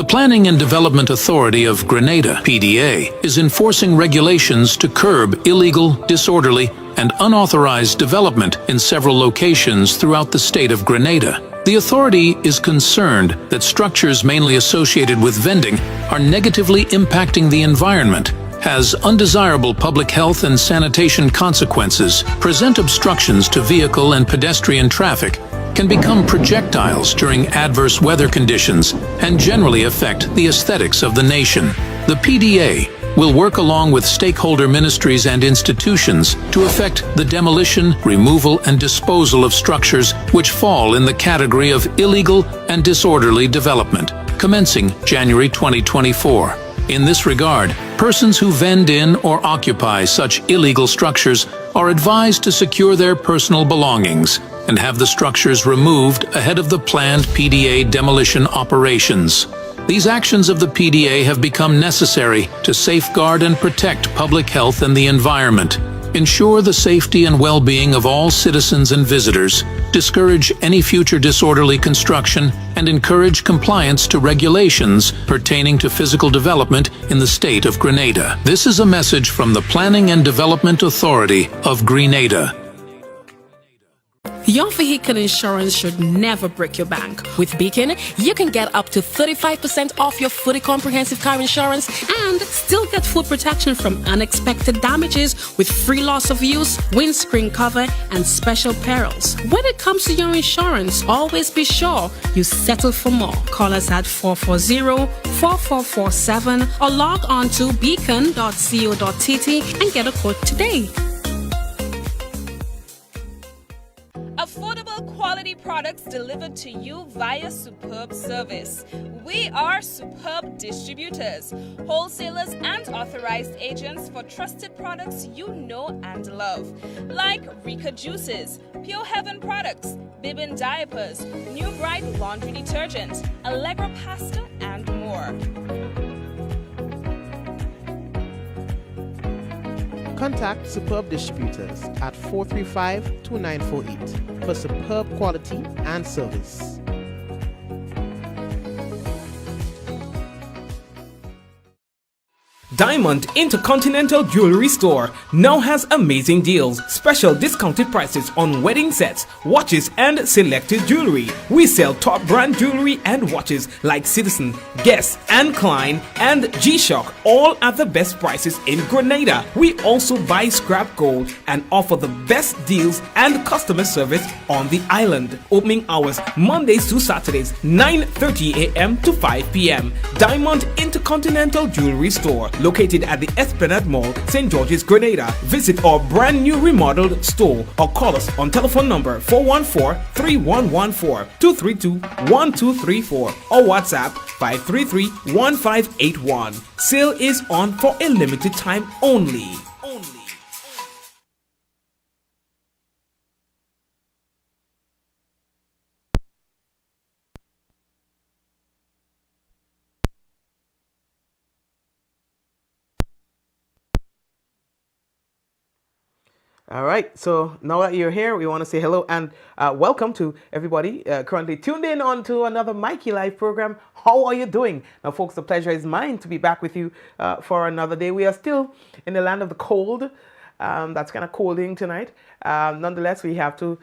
Planning and Development Authority of Grenada, PDA, is enforcing regulations to curb illegal, disorderly, and unauthorized development in several locations throughout the state of Grenada. The authority is concerned that structures mainly associated with vending are negatively impacting the environment, has undesirable public health and sanitation consequences, present obstructions to vehicle and pedestrian traffic, can become projectiles during adverse weather conditions, and generally affect the aesthetics of the nation. The PDA will work along with stakeholder ministries and institutions to effect the demolition, removal, and disposal of structures which fall in the category of illegal and disorderly development, commencing January 2024. In this regard, persons who vend in or occupy such illegal structures are advised to secure their personal belongings and have the structures removed ahead of the planned PDA demolition operations. These actions of the PDA have become necessary to safeguard and protect public health and the environment, ensure the safety and well-being of all citizens and visitors, discourage any future disorderly construction, and encourage compliance to regulations pertaining to physical development in the state of Grenada. This is a message from the Planning and Development Authority of Grenada. Your vehicle insurance should never break your bank. With Beacon, you can get up to 35% off your fully comprehensive car insurance and still get full protection from unexpected damages with free loss of use, windscreen cover, and special perils. When it comes to your insurance, always be sure you settle for more. Call us at 440-4447 or log on to beacon.co.tt and get a quote today. Affordable quality products delivered to you via Superb Service. We are Superb Distributors, wholesalers and authorized agents for trusted products you know and love, like Rika Juices, Pure Heaven products, Bibin diapers, New Bright laundry detergent, Allegra pasta, and more. Contact Superb Distributors at 435-2948 for superb quality and service. Diamond Intercontinental Jewelry Store now has amazing deals, special discounted prices on wedding sets, watches, and selected jewelry. We sell top brand jewelry and watches like Citizen, Guess, and Klein, and G-Shock, all at the best prices in Grenada. We also buy scrap gold and offer the best deals and customer service on the island. Opening hours Mondays to Saturdays, 9:30 a.m. to 5 p.m. Diamond Intercontinental Jewelry Store, located at the Esplanade Mall, St. George's, Grenada. Visit our brand new remodeled store or call us on telephone number 414-3114, 232-1234 or WhatsApp 533-1581. Sale is on for a limited time only. All right, so now that you're here, we want to say hello and welcome to everybody currently tuned in on to another Mikey Live program. How are you doing? Now, folks, the pleasure is mine to be back with you for another day. We are still in the land of the cold. That's kind of colding tonight. Nonetheless, we have to,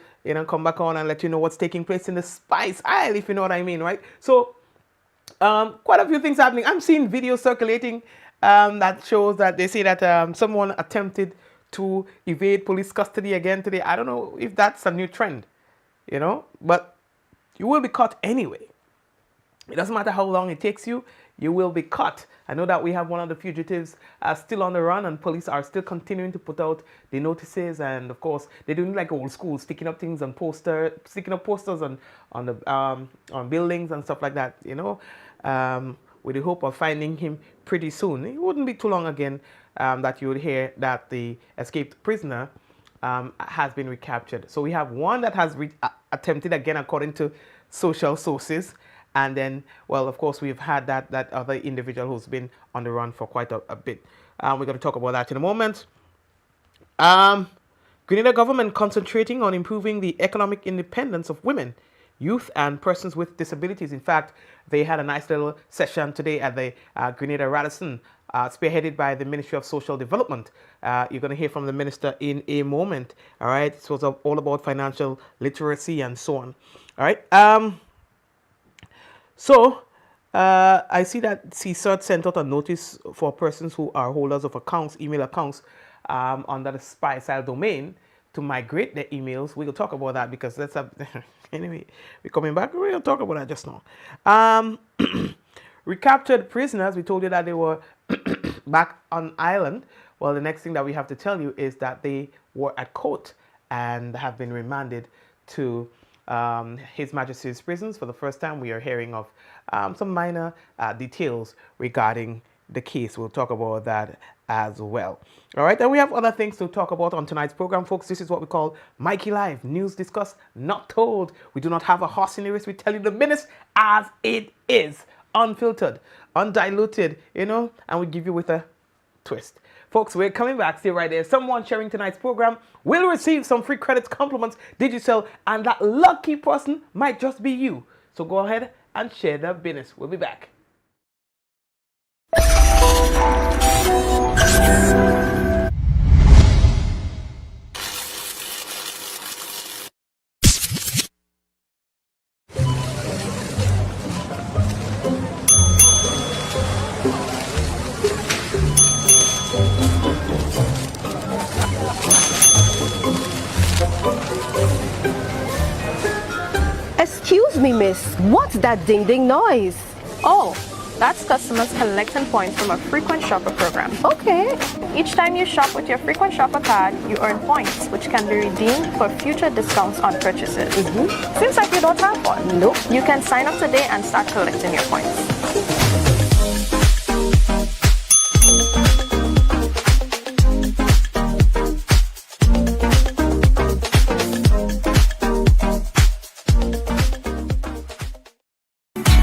come back on and let you know what's taking place in the Spice Isle, if you know what I mean, right? So, quite a few things happening. I'm seeing videos circulating that shows that they say that someone attempted to evade police custody again today. I don't know if that's a new trend, but you will be caught anyway. It doesn't matter how long it takes you, you will be caught. I know that we have one of the fugitives still on the run, and police are still continuing to put out the notices, and of course they're doing like old school, sticking up things on sticking up posters on buildings and stuff like that, with the hope of finding him pretty soon. It wouldn't be too long again that you would hear that the escaped prisoner has been recaptured. So we have one that has attempted again, according to social sources. And then, well, of course, we've had that other individual who's been on the run for quite a bit. We're going to talk about that in a moment. Grenada government concentrating on improving the economic independence of women youth and persons with disabilities. In fact, they had a nice little session today at the Grenada Radisson, spearheaded by the Ministry of Social Development. You're going to hear from the minister in a moment. All right, so it's all about financial literacy and so on. All right. I see that CSERT sent out a notice for persons who are holders of accounts, email accounts, under the SpySile domain to migrate their emails. We'll talk about that because that's a anyway. We're coming back. We'll talk about that just now. Recaptured prisoners. We told you that they were back on island. Well, the next thing that we have to tell you is that they were at court and have been remanded to His Majesty's prisons. For the first time, we are hearing of some minor details regarding the case. We'll talk about that as well. All right, and we have other things to talk about on tonight's program, folks. This is what we call Mikey Live, news discussed, not told. We do not have a horse in the race. We tell you the minutes as it is, unfiltered, undiluted, and we give you with a twist. Folks, we're coming back. Stay right there. Someone sharing tonight's program will receive some free credits, compliments, digital, and that lucky person might just be you. So go ahead and share the business. We'll be back. Excuse me, miss. What's that ding-ding noise? Oh, that's customers collecting points from a frequent shopper program. Okay. Each time you shop with your frequent shopper card, you earn points, which can be redeemed for future discounts on purchases. Seems like you don't have one. Nope. You can sign up today and start collecting your points.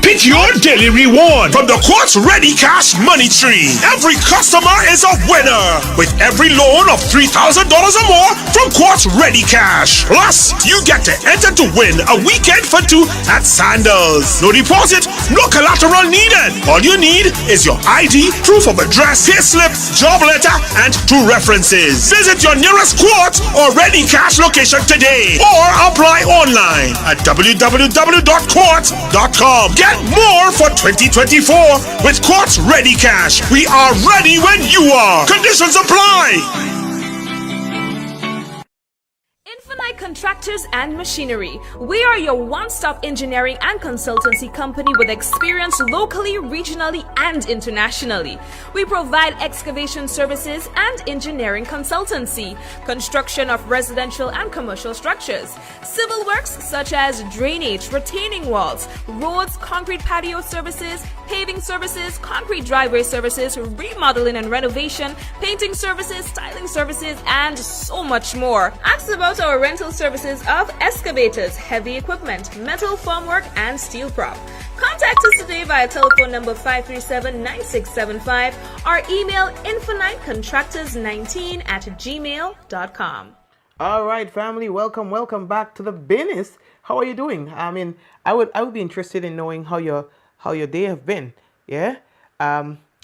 Pick your daily reward from the Quartz Ready Cash Money Tree. Every customer is a winner with every loan of $3,000 or more from Quartz Ready Cash. Plus, you get to enter to win a weekend for two at Sandals. No deposit, no collateral needed. All you need is your ID, proof of address, payslip, job letter, and 2 references. Visit your nearest Quartz or Ready Cash location today or apply online at www.quartz.com. Get more for 2024 with Quartz Ready Cash. We are ready when you are. Conditions apply. Infinite Contractors and Machinery. We are your one-stop engineering and consultancy company with experience locally, regionally, and internationally. We provide excavation services and engineering consultancy, construction of residential and commercial structures, civil works such as drainage, retaining walls, roads, concrete patio services, paving services, concrete driveway services, remodeling and renovation, painting services, styling services, and so much more. Ask about our rental services of excavators, heavy equipment, metal formwork, and steel prop. Contact us today via telephone number 537-9675 or email infinitecontractors19@gmail.com. All right, family, welcome back to the business. How are you doing? I mean, I would be interested in knowing how your day have been. Yeah,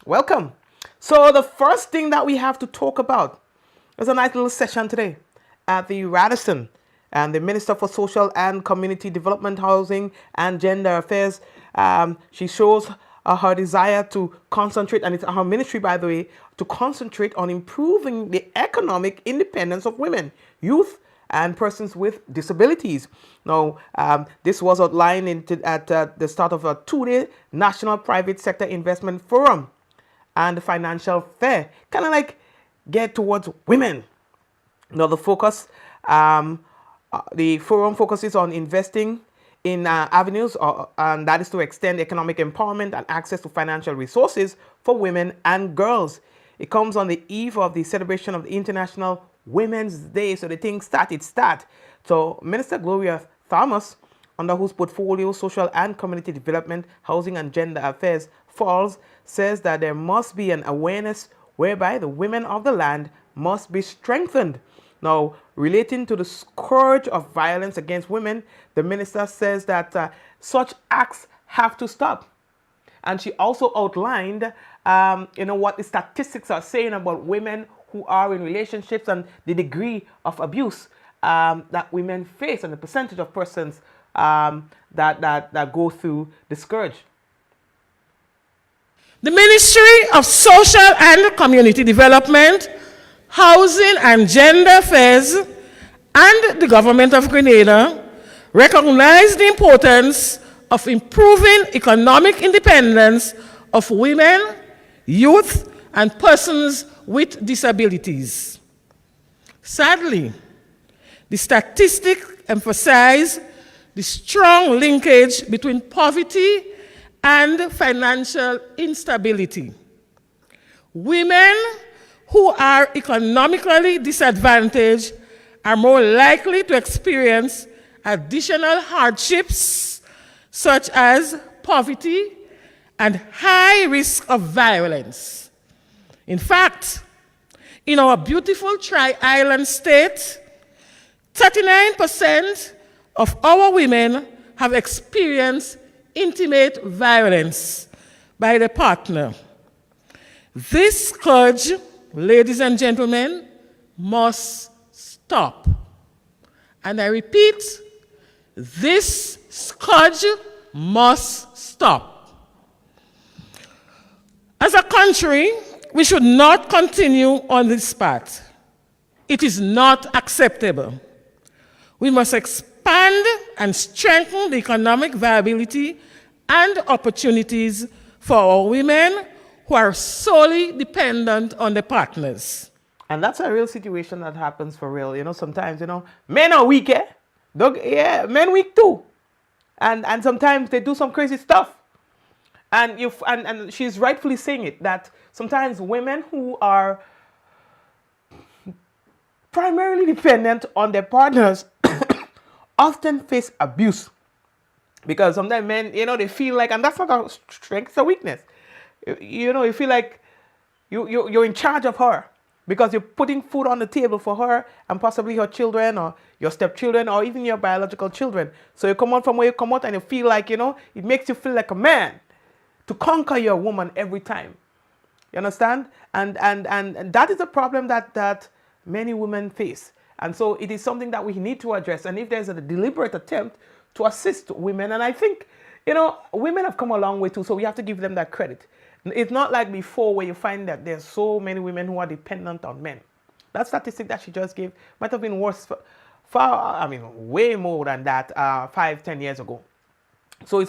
welcome. So the first thing that we have to talk about is a nice little session today at the Radisson, and the Minister for Social and Community Development, Housing and Gender Affairs. She shows her desire to concentrate, and it's her ministry, by the way, to concentrate on improving the economic independence of women, youth, and persons with disabilities. Now, this was outlined at the start of a 2-day National Private Sector Investment Forum and the Financial Fair, kind of like get towards women. Now, the forum focuses on investing in avenues, and that is to extend economic empowerment and access to financial resources for women and girls. It comes on the eve of the celebration of the International Women's Day, so the thing start. So Minister Gloria Thomas, under whose portfolio Social and Community Development, Housing and Gender Affairs falls, says that there must be an awareness whereby the women of the land must be strengthened Now, relating to the scourge of violence against women, the minister says that such acts have to stop. And she also outlined, what the statistics are saying about women who are in relationships and the degree of abuse that women face and the percentage of persons that go through the scourge. The Ministry of Social and Community Development, Housing and Gender Affairs, and the Government of Grenada recognize the importance of improving economic independence of women, youth, and persons with disabilities. Sadly, the statistics emphasize the strong linkage between poverty and financial instability. Women who are economically disadvantaged are more likely to experience additional hardships such as poverty and high risk of violence. In fact, in our beautiful Tri-Island state, 39% of our women have experienced intimate violence by their partner. This scourge, ladies and gentlemen, must stop. And I repeat, this scourge must stop. As a country, we should not continue on this path. It is not acceptable. We must expand and strengthen the economic viability and opportunities for our women who are solely dependent on their partners. And that's a real situation that happens for real. Sometimes, men are weak, eh? Men weak too. And sometimes they do some crazy stuff. And she's rightfully saying it, that sometimes women who are primarily dependent on their partners often face abuse. Because sometimes men, they feel like, and that's not a strength, it's a weakness. You feel like you're in charge of her because you're putting food on the table for her and possibly her children or your stepchildren or even your biological children. So you come out from where you come out and you feel like, it makes you feel like a man to conquer your woman every time. You understand? And that is a problem that many women face. And so it is something that we need to address. And if there's a deliberate attempt to assist women, and I think, women have come a long way too, so we have to give them that credit. It's not like before where you find that there's so many women who are dependent on men. That statistic that she just gave might have been worse, way more than that 5-10 years ago. So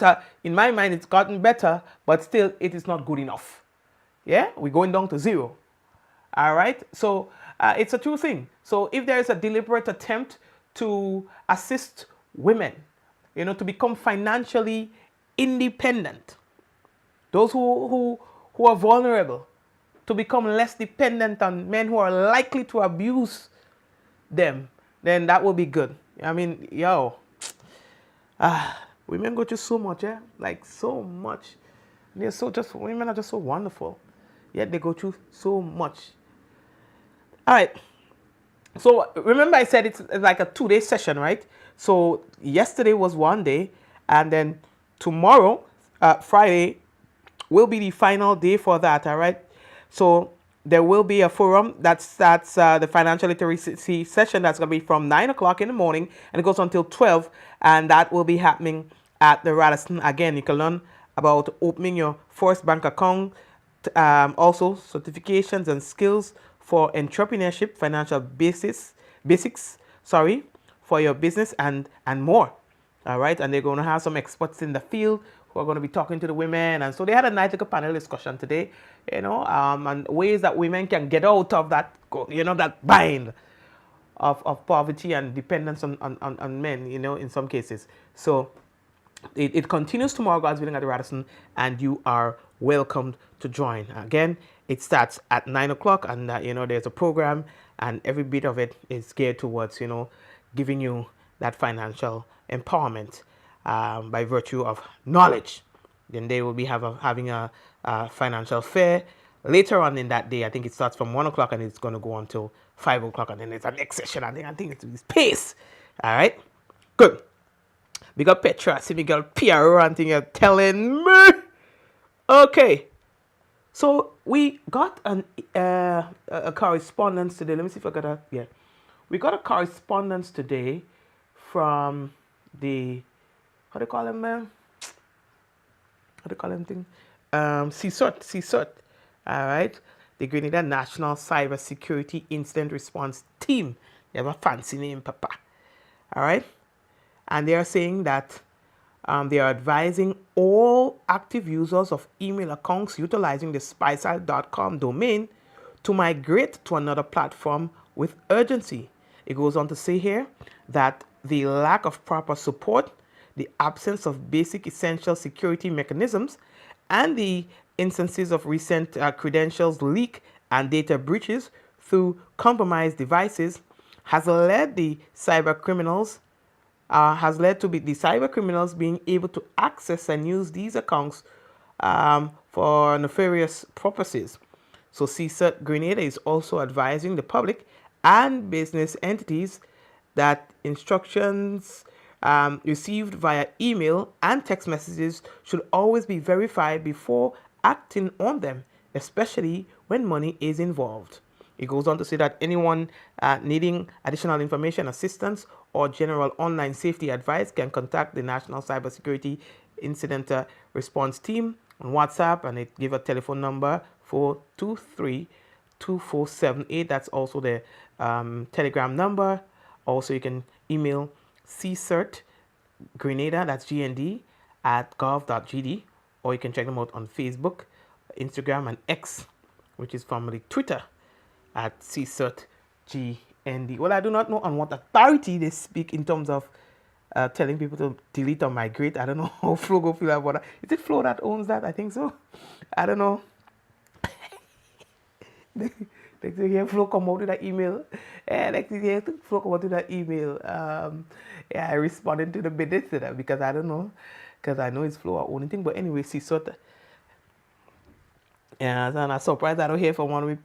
in my mind, it's gotten better, but still it is not good enough. Yeah, we're going down to zero. All right, so it's a true thing. So if there is a deliberate attempt to assist women, to become financially independent, those who are vulnerable, to become less dependent on men who are likely to abuse them, then that will be good. Women go through so much, like so much. Women are just so wonderful, yet they go through so much. All right. So remember I said it's like a 2-day session, right? So yesterday was one day, and then tomorrow, Friday, will be the final day for that, all right? So there will be a forum that's the financial literacy session that's going to be from 9 o'clock in the morning, and it goes until 12, and that will be happening at the Radisson. Again, you can learn about opening your first bank account, also certifications and skills for entrepreneurship, financial basics, for your business and more. All right, and they're going to have some experts in the field who are going to be talking to the women. And so they had a nice little panel discussion today, and ways that women can get out of that, that bind of poverty and dependence on men, in some cases. So it continues tomorrow, God's willing, at the Radisson, and you are welcomed to join. Again, it starts at 9 o'clock, and there's a program, and every bit of it is geared towards, giving you that financial empowerment by virtue of knowledge. Then they will be having a financial fair later on in that day. I think it starts from 1 o'clock and it's going to go until 5 o'clock, and then there's a next session, and then I think it's pace. All right, good. We got Petra, see me girl Piero, and thing you're telling me. Okay, so we got a correspondence today. Let me see if I got that. Yeah, we got a correspondence today from the how do you call them, man? How do you call them thing? CSUT. All right, the Grenada National Cyber Security Incident Response Team. They have a fancy name, Papa. All right, and they are saying that they are advising all active users of email accounts utilizing the spiceside.com domain to migrate to another platform with urgency. It goes on to say here that the lack of proper support, the absence of basic essential security mechanisms, and the instances of recent credentials leak and data breaches through compromised devices has led the cyber criminals being able to access and use these accounts for nefarious purposes. So CSUT Grenada is also advising the public and business entities that instructions received via email and text messages should always be verified before acting on them, especially when money is involved. It goes on to say that anyone needing additional information, assistance, or general online safety advice can contact the National Cybersecurity Incident Response Team on WhatsApp, and it give a telephone number 423-2478. That's also the Telegram number. Also, you can email CSURT-Grenada, that's GND, @gov.gd, or you can check them out on Facebook, Instagram, and X, which is formerly Twitter, at CSURT-GND. Well, I do not know on what authority they speak in terms of telling people to delete or migrate. I don't know how Flo go feel about that. Is it Flo that owns that? I think so. I don't know. Next thing you Flo come out with that email. Next thing you Flo come out with that email. I responded to the business to that because I don't know. Because I know it's Flo or owning thing. But anyway, CSURT. Yeah, and I'm surprised I don't hear from one of me.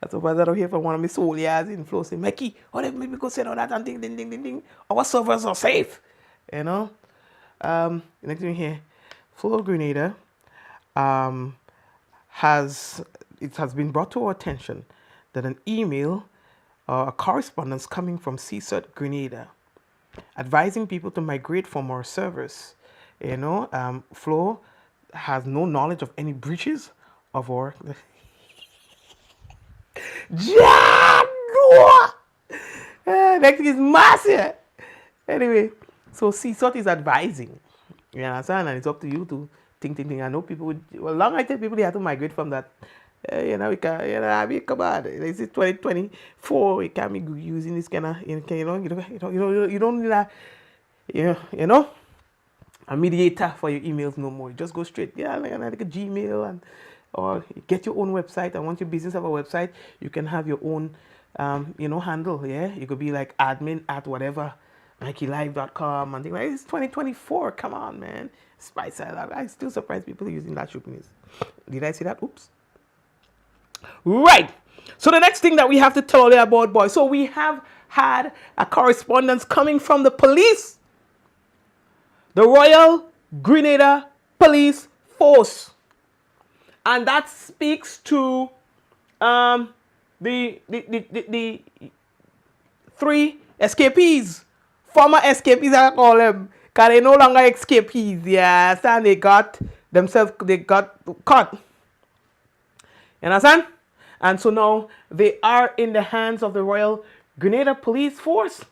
I'm surprised I don't hear from one of my soldiers in Flo saying, Mikey, how they maybe go send all that and ding. Our servers are safe. You know? Next thing here, Flo Grenada has been brought to our attention that an email a correspondence coming from CSUT Grenada advising people to migrate from our servers. You know, Flo has no knowledge of any breaches of our next is massive. Anyway, so CSUT is advising. You understand? And it's up to you to think. I know people would, long I tell people they have to migrate from that. We can, I mean, come on. This is 2024. We can't be using this kind of, you don't need a, a mediator for your emails no more. You just go straight, like a Gmail or get your own website. And once your business have a website, you can have your own, handle. Yeah, you could be like admin at whatever, MikeyLive.com and things like. It's 2024. Come on, man. Spice. I still surprised people using that shooting. Did I say that? Oops. Right. So the next thing that we have to tell you about, boys. So we have had a correspondence coming from the police, the Royal Grenada Police Force, and that speaks to the three escapees, former escapees, I call them, because they no longer escapees. Yes, and they got caught. You understand? And so now they are in the hands of the Royal Grenada Police Force.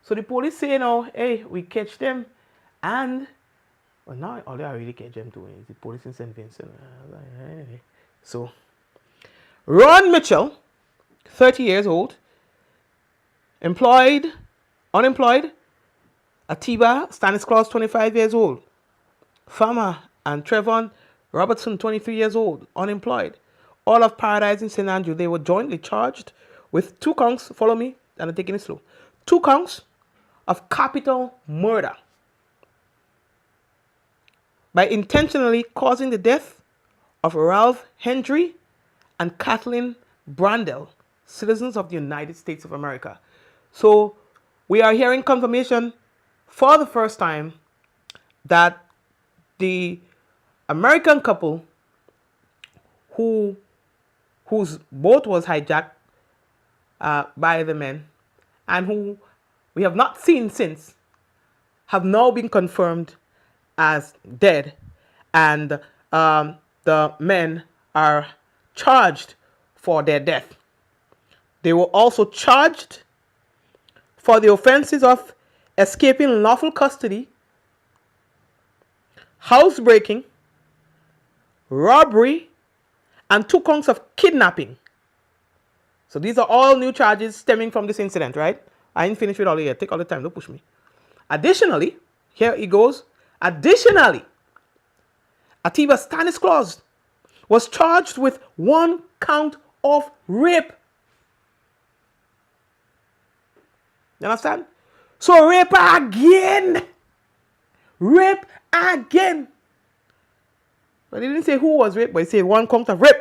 So the police say now, hey, we catch them. And, well, now all they already catch them too. It's the police in St. Vincent. Anyway. So, Ron Mitchell, 30 years old, unemployed. Atiba Stanislaus, 25 years old. Farmer and Trevon Robertson, 23 years old, unemployed. All of Paradise in St. Andrew, they were jointly charged with 2 counts, follow me, and I'm taking it slow, 2 counts of capital murder by intentionally causing the death of Ralph Hendry and Kathleen Brandel, citizens of the United States of America. So we are hearing confirmation for the first time that the American couple whose boat was hijacked by the men and who we have not seen since have now been confirmed as dead, and the men are charged for their death. They were also charged for the offenses of escaping lawful custody, housebreaking, robbery, and 2 counts of kidnapping. So these are all new charges stemming from this incident, right? I ain't finished with all of it. Take all the time, don't push me. Additionally, here it goes. Additionally, Atiba Stanislaus was charged with 1 count of rape. You understand? So rape again. Rape again. But he didn't say who was raped, but he said 1 count of rape.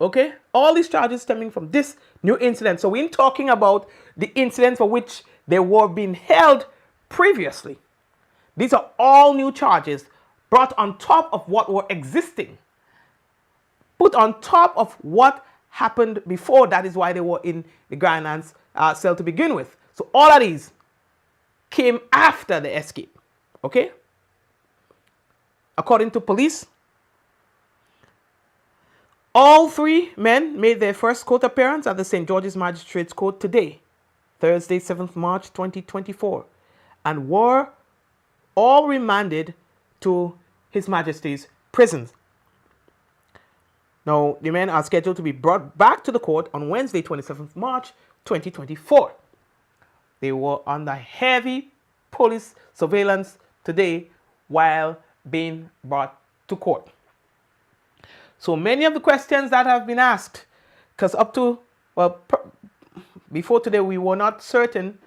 Okay? All these charges stemming from this new incident. So we're talking about the incident for which they were being held previously. These are all new charges brought on top of what were existing. Put on top of what happened before. That is why they were in the Grindlands cell to begin with. So all of these came after the escape. Okay? According to police, all 3 men made their first court appearance at the St. George's Magistrates Court today, Thursday, 7th March 2024, and were all remanded to His Majesty's prisons. Now, the men are scheduled to be brought back to the court on Wednesday, 27th March 2024. They were under heavy police surveillance today while being brought to court. So many of the questions that have been asked, because before today we were not certain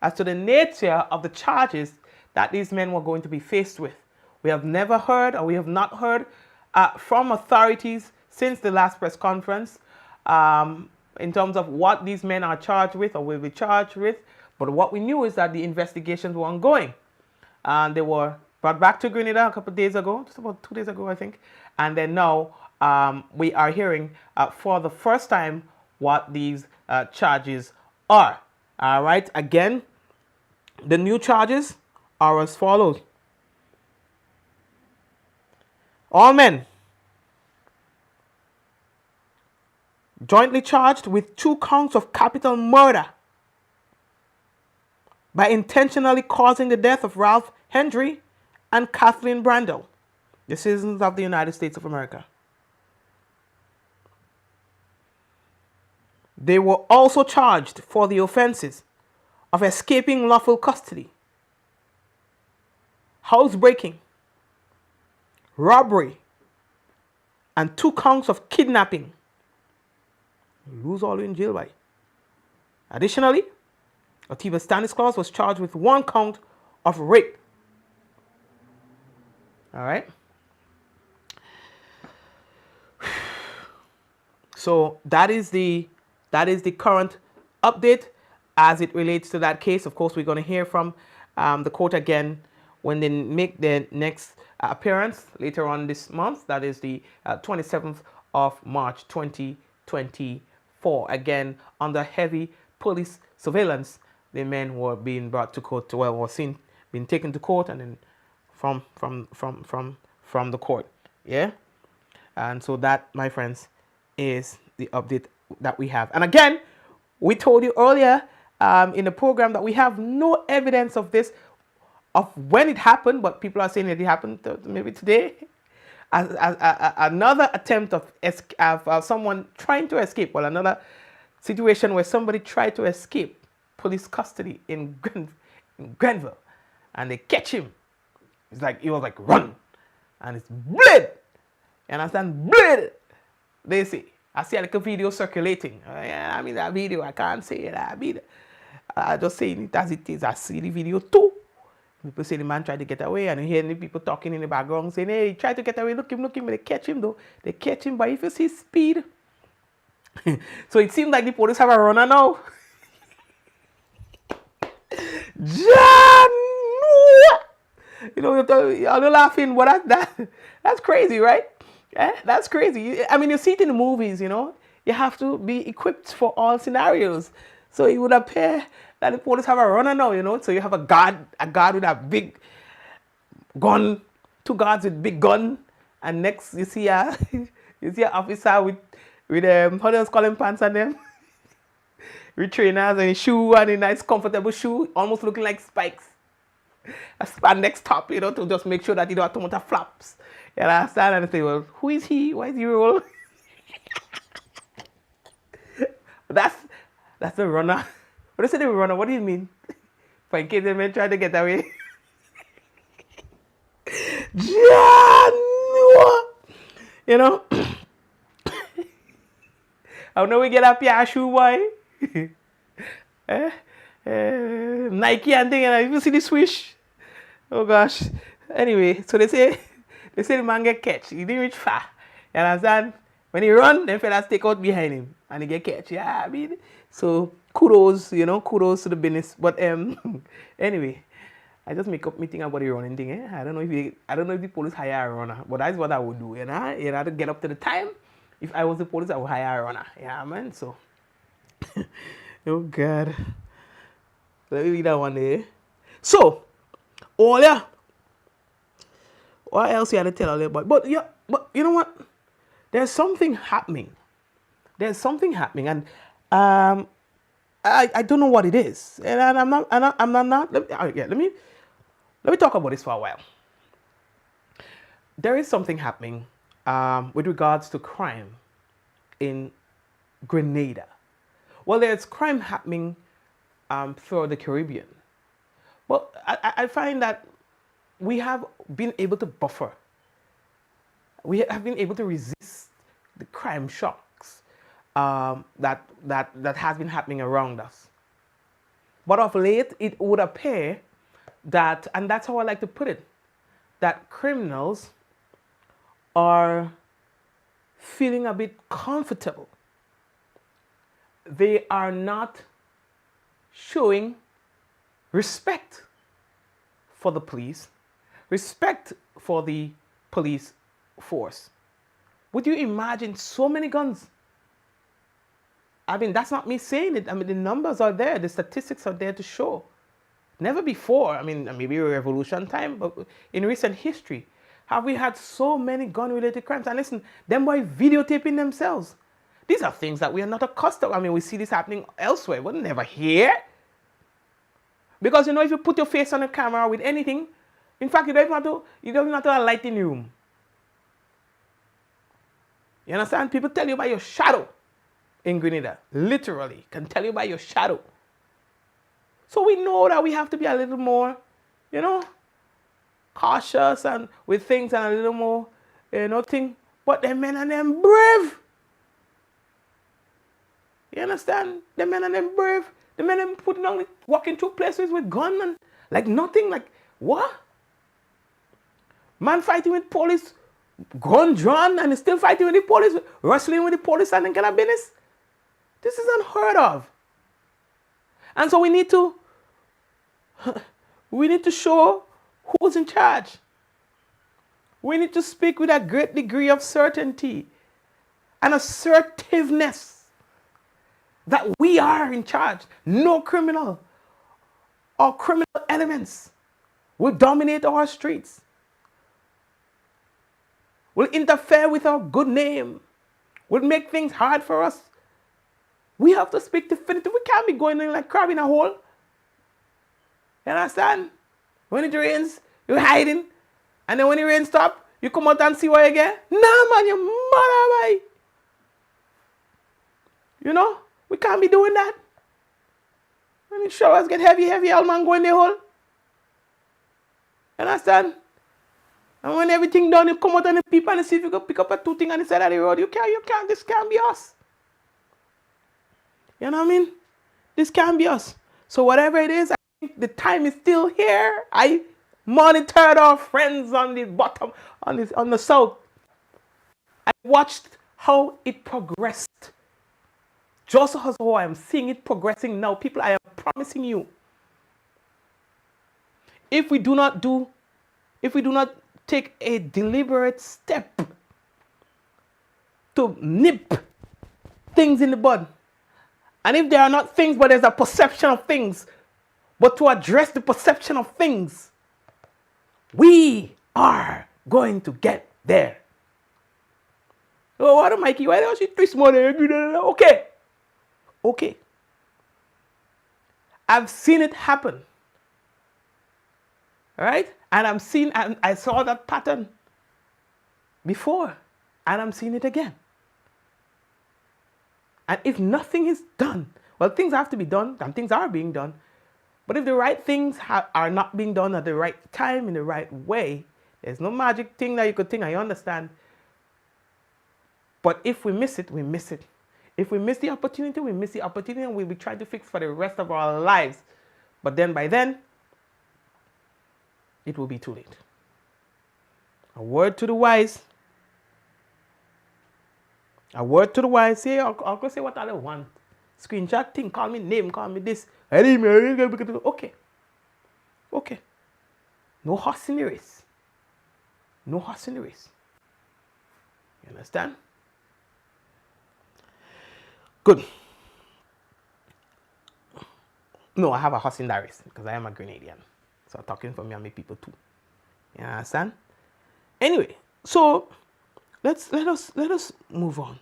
as to the nature of the charges that these men were going to be faced with. We have never heard, or we have not heard from authorities since the last press conference in terms of what these men are charged with or will be charged with. But what we knew is that the investigations were ongoing. And they were brought back to Grenada a couple of days ago, just about 2 days ago, I think. And then now we are hearing for the first time what these charges are. All right. Again, the new charges are as follows. All men jointly charged with 2 counts of capital murder by intentionally causing the death of Ralph Hendry and Kathleen Brandel, the citizens of the United States of America. They were also charged for the offenses of escaping lawful custody, housebreaking, robbery, and 2 counts of kidnapping. You lose all in jail by. Additionally, Atiba Stanislaus was charged with 1 count of rape. All right. So that is the current update as it relates to that case. Of course, we're going to hear from the court again when they make their next appearance later on this month. That is the 27th of March 2024. Again, under heavy police surveillance, the men were being brought to court. Well, were seen being taken to court and then from the court. Yeah. And so that, my friends, is the update that we have. And again, we told you earlier in the program that we have no evidence of this, of when it happened, but people are saying that it happened maybe today. As another attempt of someone trying to escape. Well, another situation where somebody tried to escape police custody in Grenville, and they catch him. He was like, run, and it's blood. You understand? Blood. They say, I see like a video circulating. Yeah, I mean that video, I can't say it. I just saying it as it is. I see the video too. People say the man tried to get away, and you hear the people talking in the background saying, hey, he tried to get away, look him, but they catch him though. They catch him, but if you see speed. So it seems like the police have a runner now. John! You know, you're laughing, but that's crazy, right? That's crazy. I mean, you see it in the movies, you know. You have to be equipped for all scenarios. So it would appear that the police have a runner now, you know. So you have a guard with a big gun, 2 guards with big gun, and next you see a officer with how do you call them, pants and them, with trainers and a shoe and a nice comfortable shoe, almost looking like spikes. A spandex top, you know, to just make sure that you don't have too much flaps. You understand? And I say, well, who is he? Why is he roll? That's the runner. What is it, the runner? What do you mean? For in case they may try to get away. You know? I know we get a pair of shoe, boy. Nike and thing, and you see the swish. Oh gosh. Anyway, so they say the man get catch. He didn't reach far. You understand? When he run, then fellas take out behind him and he get catch. Yeah, I mean, so kudos, you know, kudos to the business. But anyway, I just make up me think about the running thing. I don't know if the police hire a runner, but that's what I would do. You know, to get up to the time. If I was the police, I would hire a runner. Yeah, man. So, oh God. Let me read that one there. So, what else you had to tell all about? But you know what? There's something happening. And I don't know what it is. And I'm not. Let me talk about this for a while. There is something happening with regards to crime in Grenada. Well, there's crime happening throughout the Caribbean. Well, I find that we have been able to buffer. We have been able to resist the crime shocks that has been happening around us. But of late, it would appear that, and that's how I like to put it, that criminals are feeling a bit comfortable. They are not showing respect for the police, respect for the police force. Would you imagine so many guns? I mean, that's not me saying it. I mean, the numbers are there. The statistics are there to show. Never before, I mean, maybe revolution time, but in recent history, have we had so many gun-related crimes? And listen, them boys videotaping themselves. These are things that we are not accustomed. I mean, we see this happening elsewhere, but never here. Because, you know, if you put your face on a camera with anything, in fact, you don't even have to have a light in the room. You understand? People tell you by your shadow in Grenada. Literally, can tell you by your shadow. So we know that we have to be a little more, you know, cautious and with things and a little more, you know, thing. But them men and them brave. You understand? The men and them brave. The men and them putting on, walking through places with gun and like nothing. Like, what? Man fighting with police, gun drawn, and still fighting with the police, wrestling with the police and then kind of business. This is unheard of. And so we need to show who's in charge. We need to speak with a great degree of certainty and assertiveness that we are in charge. No criminal or criminal elements will dominate our streets, will interfere with our good name, will make things hard for us. We have to speak definitively. We can't be going in like crab in a hole. You understand? When it rains, you're hiding. And then when the rain stops, you come out and see what you get. Nah, man, you're mad, boy. You know? We can't be doing that. When the showers get heavy, all man go in the hole. You understand? And when everything done, you come out and the people and see if you can pick up a 2 things on the side of the road. You can't, this can't be us. You know what I mean? This can't be us. So whatever it is, the time is still here. I monitored our friends on the bottom, on the south. I watched how it progressed. Just as how I am seeing it progressing now, people, I am promising you, if we do not take a deliberate step to nip things in the bud, and if there are not things, but there's a perception of things, but to address the perception of things, we are going to get there. Oh, what, Mikey? Why don't you twist more? Okay. Okay. I've seen it happen. All right? And I saw that pattern before, and I'm seeing it again. And if nothing is done, well, things have to be done, and things are being done. But if the right things are not being done at the right time, in the right way, there's no magic thing that you could think, I understand. But if we miss it, we miss it. If we miss the opportunity, we miss the opportunity, and we'll be trying to fix for the rest of our lives. But then by then, it will be too late. A word to the wise. A word to the wise. Say, I'll go say what I want. Screenshot thing, call me name, call me this. Okay. Okay. No horse in the race. No horse in the race. You understand? Good. No, I have a horse in that race because I am a Grenadian. So talking for me and my people too. You understand? Anyway, so let us move on.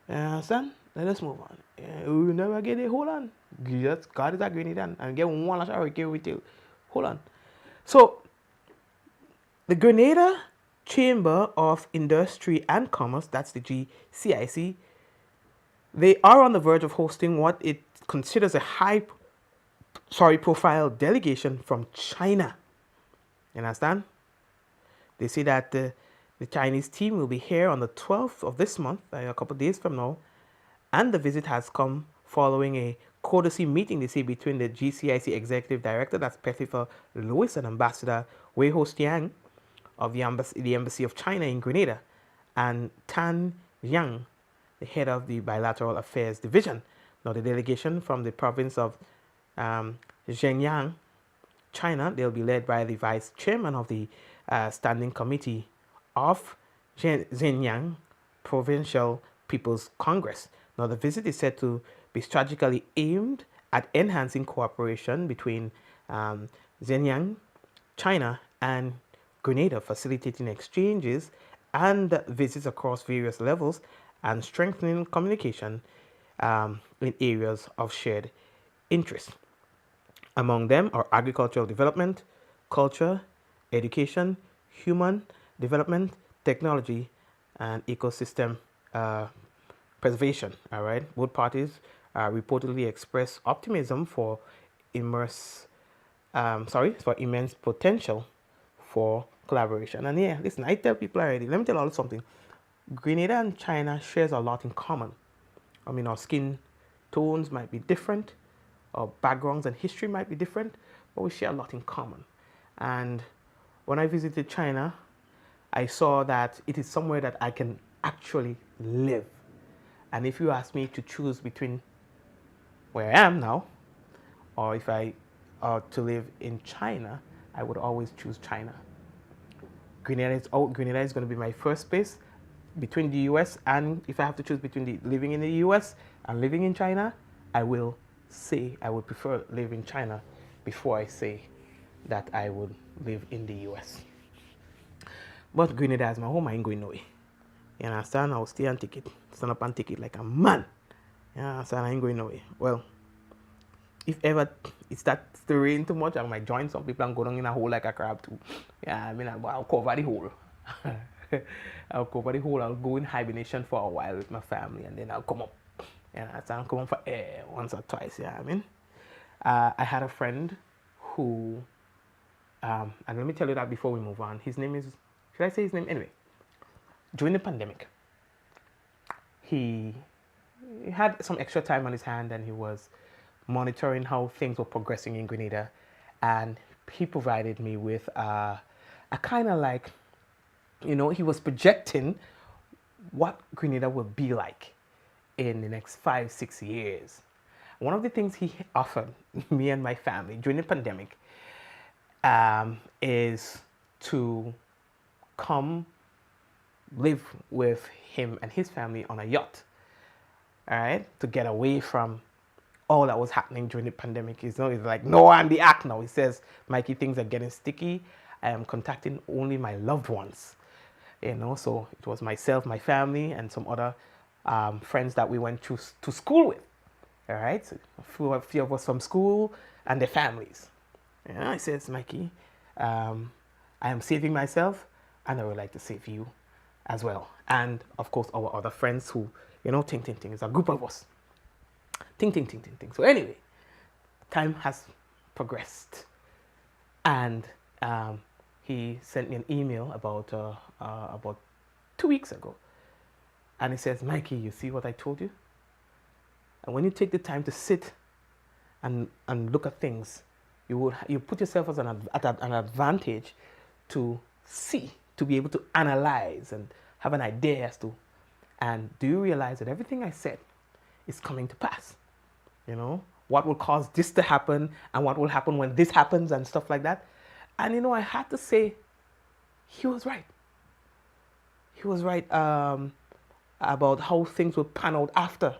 You understand? Let us move on. We will never get it. Hold on. God is a Grenadian and get one last hour with you. Hold on. So the Grenada Chamber of Industry and Commerce, that's the GCIC, they are on the verge of hosting what it considers a profile delegation from China. You understand? They say that the Chinese team will be here on the 12th of this month, a couple of days from now, and the visit has come following a courtesy meeting, they say, between the GCIC Executive Director, that's Petifa Lewis, and Ambassador Wei Hostiang of the Embassy of China in Grenada, and Tan Yang, the head of the Bilateral Affairs Division. Now, the delegation from the province of Zhejiang, China, they'll be led by the Vice Chairman of the Standing Committee of Zhejiang Provincial People's Congress. Now, the visit is said to be strategically aimed at enhancing cooperation between Zhejiang, China, and Grenada, facilitating exchanges and visits across various levels and strengthening communication in areas of shared interest. Among them are agricultural development, culture, education, human development, technology, and ecosystem preservation. All right, both parties reportedly expressed optimism for immense potential for collaboration. And yeah, listen, I tell people already. Let me tell you something. Grenada and China shares a lot in common. I mean, our skin tones might be different, our backgrounds and history might be different, but we share a lot in common. And when I visited China, I saw that it is somewhere that I can actually live. And if you ask me to choose between where I am now, or if I are to live in China, I would always choose China. Grenada is going to be my first space between the US, and if I have to choose between living in the US and living in China, I will say I would prefer live in China before I say that I would live in the US. But Grenada is my home, I ain't going nowhere. You understand? I'll stay and take it. Stand up and take it like a man. You understand? I ain't going nowhere. Well, if ever it starts to rain too much, I might join some people and go down in a hole like a crab too. Yeah, I mean, I'll cover the hole. I'll cover the hole. I'll go in hibernation for a while with my family, and then I'll come up. Yeah, I'll come up for air once or twice. Yeah, I mean, I had a friend who, and let me tell you that before we move on. His name is, should I say his name? Anyway, during the pandemic, he had some extra time on his hand, and he was monitoring how things were progressing in Grenada, and he provided me with a kind of like, you know, he was projecting what Grenada will be like in the next 5-6 years. One of the things he offered me and my family during the pandemic is to come live with him and his family on a yacht, all right, to get away from all that was happening during the pandemic. He's like, no, I'm the act now. He says, Mikey, things are getting sticky. I am contacting only my loved ones. You know, so it was myself, my family, and some other friends that we went to school with. All right, so a few of us from school and their families. And I says, Mikey, I am saving myself, and I would like to save you as well. And of course, our other friends who, you know, ting. It's a group of us. Ting. So anyway, time has progressed, and he sent me an email about 2 weeks ago, and he says, Mikey, you see what I told you? And when you take the time to sit and look at things, you put yourself at an advantage to see, to be able to analyze and have an idea as to, and do you realize that everything I said is coming to pass? You know, what will cause this to happen, and what will happen when this happens, and stuff like that. And you know, I had to say, he was right. He was right about how things would pan out after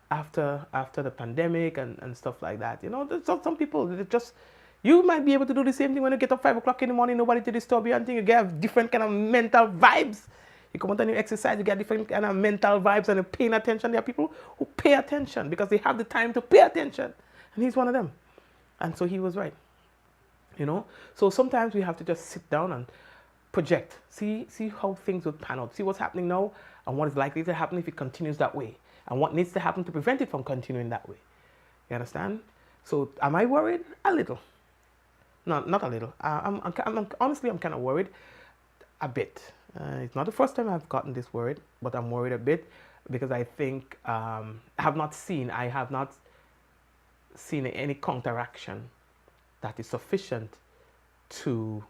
the pandemic and stuff like that. You know, there's some people that just, you might be able to do the same thing when you get up 5 o'clock in the morning, nobody to disturb you, and you get different kind of mental vibes. You come out and you exercise, you get different kind of mental vibes, and you're paying attention. There are people who pay attention because they have the time to pay attention, and he's one of them. And so he was right. You know, so sometimes we have to just sit down and project, see how things would pan out, see what's happening now and what is likely to happen if it continues that way, and what needs to happen to prevent it from continuing that way. You understand? So am I worried? A little. No, not a little. Honestly, I'm kind of worried a bit. It's not the first time I've gotten this worried, but I'm worried a bit because I think I have not seen any counteraction that is sufficient to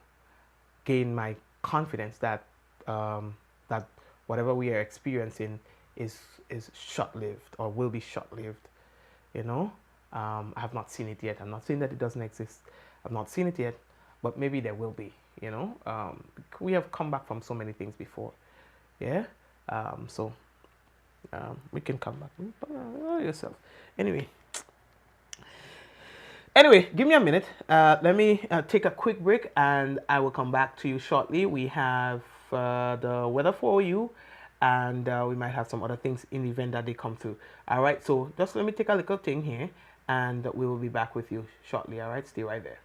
gain my confidence that that whatever we are experiencing is short-lived or will be short-lived. You know, I have not seen it yet. I'm not saying that it doesn't exist. I've not seen it yet, but maybe there will be. You know, we have come back from so many things before. Yeah, so we can come back. Yourself. Anyway, give me a minute. Let me take a quick break, and I will come back to you shortly. We have the weather for you, and we might have some other things in the event that they come through. All right, so just let me take a little thing here, and we will be back with you shortly. All right, stay right there.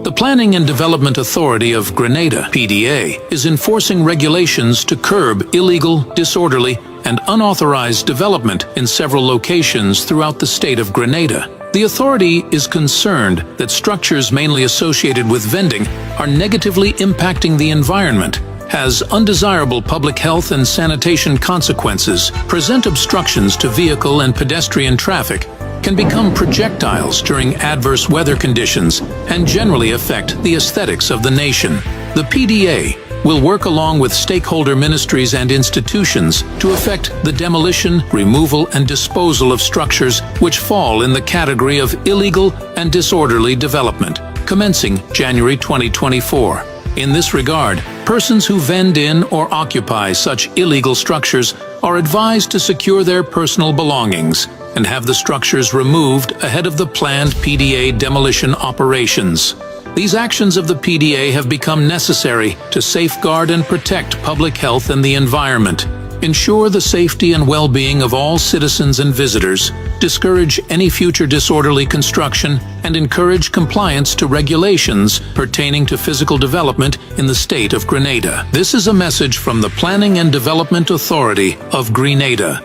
The Planning and Development Authority of Grenada, PDA, is enforcing regulations to curb illegal, disorderly, and unauthorized development in several locations throughout the state of Grenada. The authority is concerned that structures mainly associated with vending are negatively impacting the environment, has undesirable public health and sanitation consequences, present obstructions to vehicle and pedestrian traffic, can become projectiles during adverse weather conditions, and generally affect the aesthetics of the nation. The PDA will work along with stakeholder ministries and institutions to effect the demolition, removal, and disposal of structures which fall in the category of illegal and disorderly development, commencing January 2024. In this regard, persons who vend in or occupy such illegal structures are advised to secure their personal belongings and have the structures removed ahead of the planned PDA demolition operations. These actions of the PDA have become necessary to safeguard and protect public health and the environment, ensure the safety and well-being of all citizens and visitors, discourage any future disorderly construction, and encourage compliance to regulations pertaining to physical development in the state of Grenada. This is a message from the Planning and Development Authority of Grenada.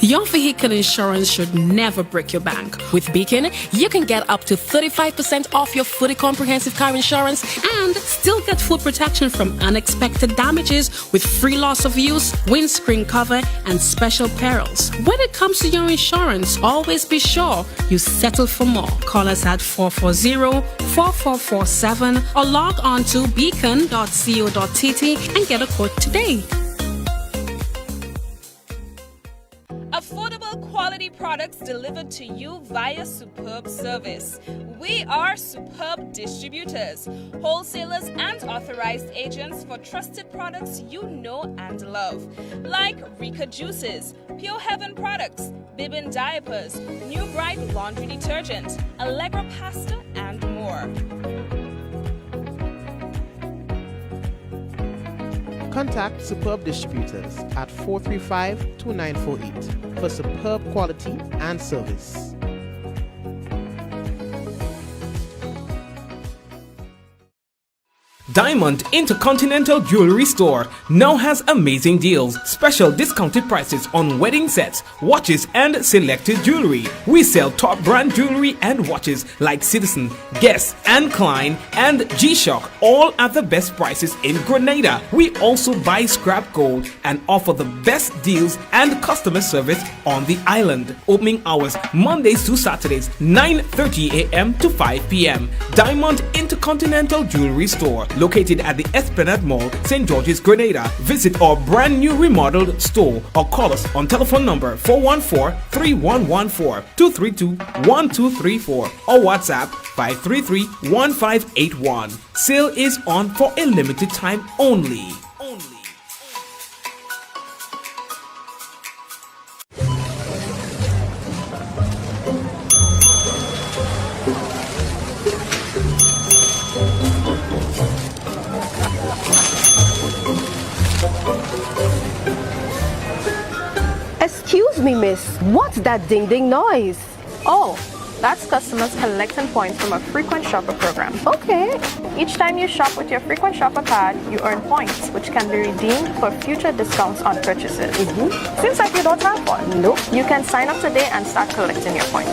Your vehicle insurance should never break your bank. With Beacon, you can get up to 35% off your fully comprehensive car insurance and still get full protection from unexpected damages with free loss of use, windscreen cover, and special perils. When it comes to your insurance, always be sure you settle for more. Call us at 440-4447 or log on to beacon.co.tt and get a quote today. Affordable quality products delivered to you via Superb Service. We are Superb Distributors, wholesalers and authorized agents for trusted products you know and love. Like Rika Juices, Pure Heaven products, Bibbin diapers, New Bright laundry detergent, Allegra pasta, and more. Contact Superb Distributors at 435-2948 for superb quality and service. Diamond Intercontinental Jewelry Store now has amazing deals, special discounted prices on wedding sets, watches, and selected jewelry. We sell top brand jewelry and watches like Citizen, Guess, and Klein, and G-Shock, all at the best prices in Grenada. We also buy scrap gold and offer the best deals and customer service on the island. Opening hours Mondays to Saturdays, 9:30 a.m. to 5 p.m. Diamond Intercontinental Jewelry Store, located at the Esplanade Mall, St. George's, Grenada. Visit our brand new remodeled store or call us on telephone number 414-3114, 232-1234 or WhatsApp 533-1581. Sale is on for a limited time only. Excuse me, miss. What's that ding-ding noise? Oh, that's customers collecting points from a frequent shopper program. Okay. Each time you shop with your frequent shopper card, you earn points, which can be redeemed for future discounts on purchases. Seems like you don't have one. Nope. You can sign up today and start collecting your points.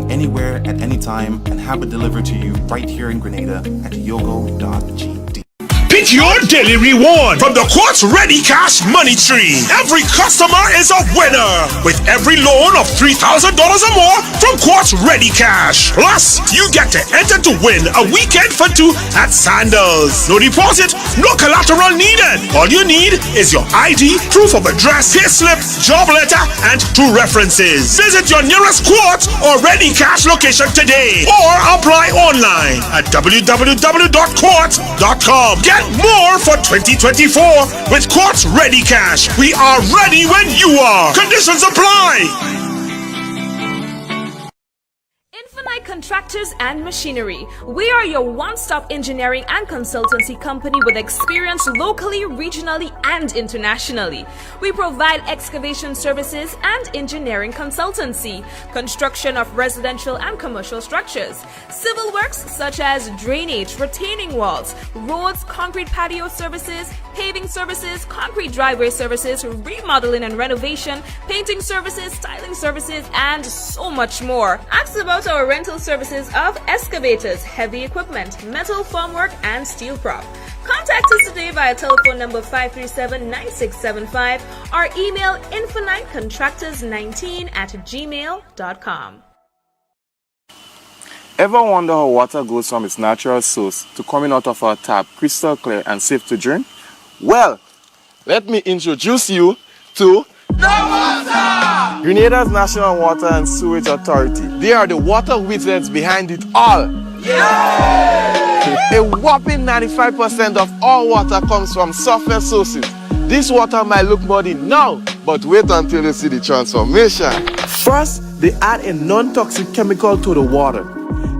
Anywhere at any time and have it delivered to you right here in Grenada at yogo.gd. Pick your daily reward from the Quartz Ready Cash Money Tree. Every customer is a winner with every loan of $3,000 or more from Quartz Ready Cash. Plus, you get to enter to win a weekend for two at Sandals. No deposit, no collateral needed. All you need is your ID, proof of address, payslip, job letter, and 2 references. Visit your nearest Quartz or Ready Cash location today or apply online at www.quartz.com. Get more for 2024 with Quartz Ready Cash. We are ready when you are. Conditions apply. Infinite Contractors and Machinery. We are your one-stop engineering and consultancy company with experience locally, regionally, and internationally. We provide excavation services and engineering consultancy, construction of residential and commercial structures, civil works such as drainage, retaining walls, roads, concrete patio services, paving services, concrete driveway services, remodeling and renovation, painting services, styling services, and so much more. Ask about our rental services of excavators, heavy equipment, metal formwork, and steel prop. Contact us today via telephone number 537-9675 or email infinitecontractors19@gmail.com. Ever wonder how water goes from its natural source to coming out of our tap crystal clear and safe to drink? Well, let me introduce you to the water! Grenada's National Water and Sewage Authority. They are the water wizards behind it all. A whopping 95% of all water comes from surface sources. This water might look muddy now, but wait until you see the transformation. First, they add a non-toxic chemical to the water.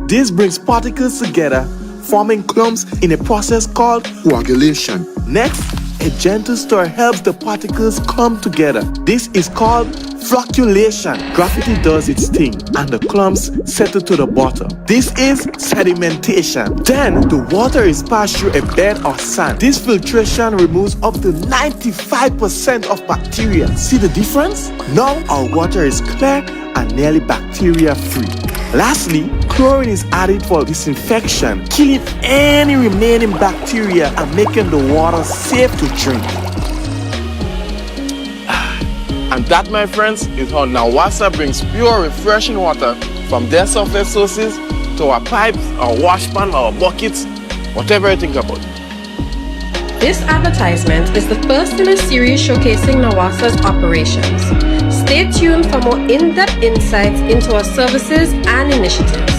This brings particles together, forming clumps in a process called coagulation. Next, a gentle stir helps the particles come together. This is called flocculation. Gravity does its thing and the clumps settle to the bottom. This is sedimentation. Then the water is passed through a bed of sand. This filtration removes up to 95% of bacteria. See the difference? Now our water is clear and nearly bacteria free. Lastly, chlorine is added for disinfection, killing any remaining bacteria and making the water safe to drink. And that, my friends, is how Nawasa brings pure, refreshing water from their surface sources to our pipes, our wash pan, our buckets, whatever you think about. This advertisement is the first in a series showcasing Nawasa's operations. Stay tuned for more in-depth insights into our services and initiatives.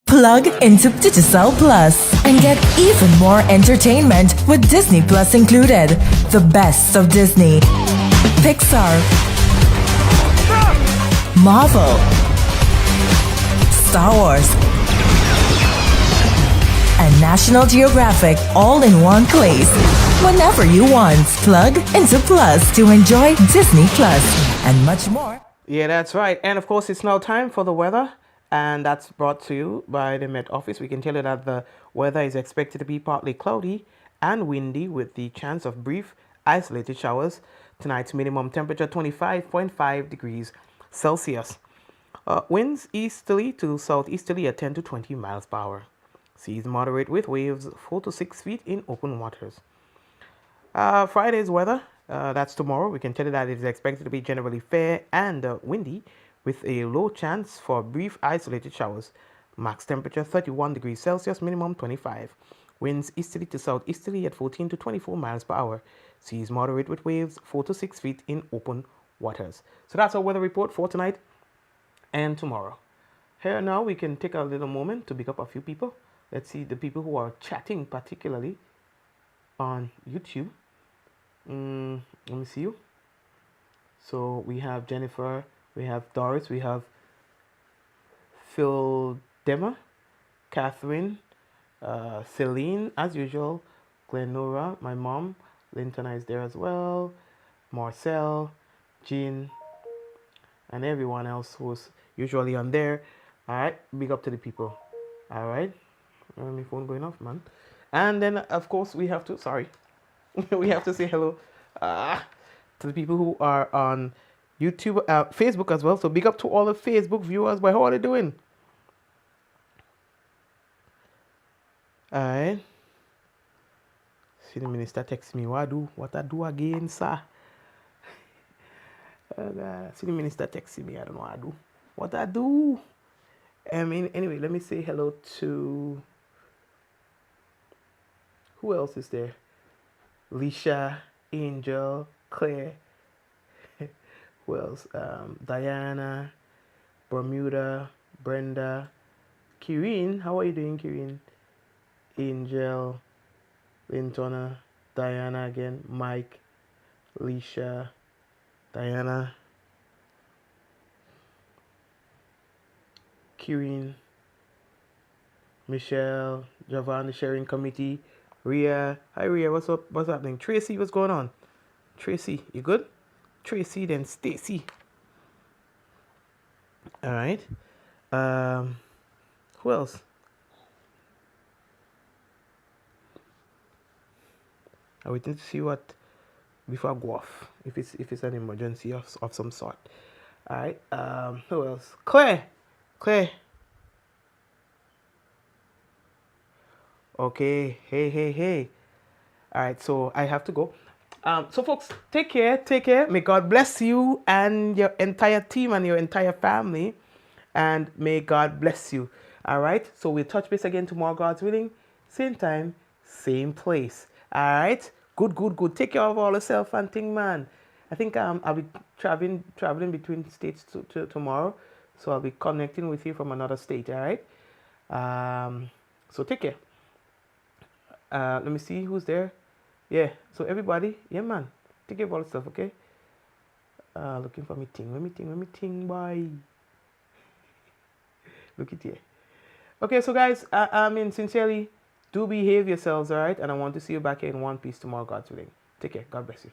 Plug into Digicel Plus and get even more entertainment with Disney Plus included. The best of Disney, Pixar, Marvel, Star Wars, and National Geographic all in one place. Whenever you want, plug into Plus to enjoy Disney Plus and much more. Yeah, that's right. And of course, it's now time for the weather. And that's brought to you by the Met Office. We can tell you that the weather is expected to be partly cloudy and windy with the chance of brief isolated showers. Tonight's minimum temperature 25.5 degrees Celsius. Winds easterly to southeasterly at 10 to 20 miles per hour. Seas moderate with waves 4 to 6 feet in open waters. Friday's weather, that's tomorrow. We can tell you that it is expected to be generally fair and windy, with a low chance for brief isolated showers. Max temperature 31 degrees Celsius, minimum 25. Winds easterly to southeasterly at 14 to 24 miles per hour. Seas moderate with waves 4 to 6 feet in open waters. So that's our weather report for tonight and tomorrow. Here now we can take a little moment to pick up a few people. Let's see the people who are chatting, particularly on YouTube. Let me see you. So we have Jennifer, we have Doris, we have Phil Demmer, Catherine, Celine, as usual, Glenora, my mom, Linton is there as well, Marcel, Jean, and everyone else who's usually on there. All right, big up to the people. All right, my phone going off, man. And then of course we have to, sorry, we have to say hello to the people who are on YouTube, Facebook as well. So big up to all the Facebook viewers. How are they doing? All right. See the minister text me. What I do again, sir? See the minister texting me. I don't know what I do. What I do? Anyway, let me say hello to, who else is there? Lisha, Angel, Claire. Who else? Diana, Bermuda, Brenda, Kirin. How are you doing, Kirin? Angel, Lintona, Diana again, Mike, Lisha, Diana, Kirin, Michelle, Javan, the sharing committee, Ria. Hi Ria, what's up? What's happening? Tracy, what's going on? Tracy, you good? Tracy, then Stacy. All right. Who else? I waiting to see what before I go off. If it's an emergency of some sort. All right. Who else? Claire. Okay. Hey. All right. So I have to go. So folks, take care. May God bless you and your entire team and your entire family. And may God bless you. All right. So we'll touch base again tomorrow, God's willing. Same time, same place. All right. Good. Take care of all yourself and thing, man. I think I'll be traveling between states to tomorrow, so I'll be connecting with you from another state. All right. So take care. Let me see who's there. Yeah. So everybody, yeah, man. Take care of all the stuff, okay? Looking for me ting. Let me ting, boy. Look at here. Okay, so guys, I mean, sincerely, do behave yourselves, all right? And I want to see you back here in one piece tomorrow, God's willing. Take care. God bless you.